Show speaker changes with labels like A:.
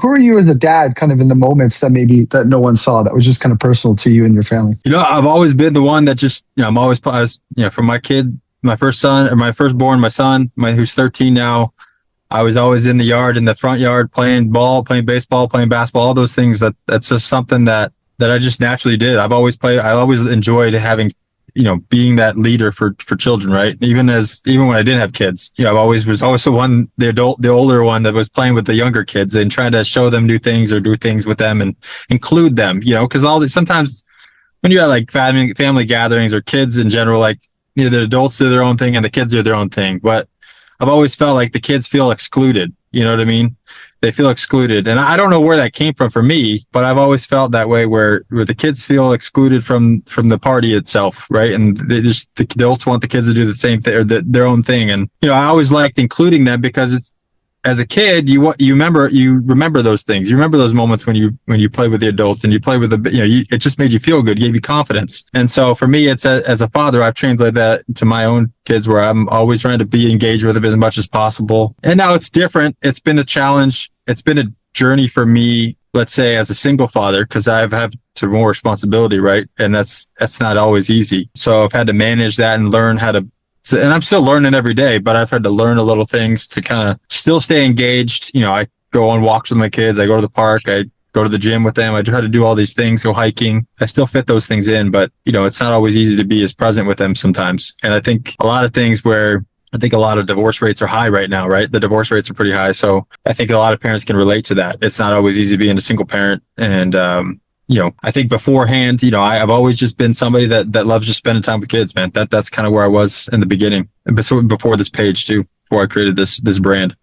A: Who are you as a dad, kind of in the moments that maybe that no one saw, that was just kind of personal to you and your family?
B: I've always been the one that just, I'm always, for my kid, my first son, or my firstborn, my son, who's 13 now. I was always in the yard, in the front yard, playing ball, playing baseball, playing basketball, all those things. That's just something that I just naturally did. I've always played. I always enjoyed having, being that leader for children, right? Even when I didn't have kids, I was always the older one that was playing with the younger kids and trying to show them new things or do things with them and include them, because sometimes when you're at like family gatherings or kids in general, like, the adults do their own thing and the kids do their own thing. But I've always felt like the kids feel excluded. You know what I mean? They feel excluded. And I don't know where that came from for me, but I've always felt that way where the kids feel excluded from the party itself, right? And the adults want the kids to do the same thing or their own thing. And, I always liked including them because it's, as a kid, you remember those things. You remember those moments when you play with the adults and you play with it just made you feel good, gave you confidence. And so for me, it's as a father, I've translated that to my own kids where I'm always trying to be engaged with them as much as possible. And now it's different. It's been a challenge. It's been a journey for me, let's say, as a single father, because I've had to more responsibility, right? And that's not always easy. So I've had to manage that and learn how to. So, and I'm still learning every day, but I've had to learn a little things to kind of still stay engaged. I go on walks with my kids. I go to the park. I go to the gym with them. I try to do all these things, go hiking. I still fit those things in, but, it's not always easy to be as present with them sometimes. And I think a lot of things where I think a lot of divorce rates are high right now, right? The divorce rates are pretty high. So I think a lot of parents can relate to that. It's not always easy being a single parent. And, I think beforehand, I've always just been somebody that loves just spending time with kids, man. That's kind of where I was in the beginning, before this page too, before I created this brand.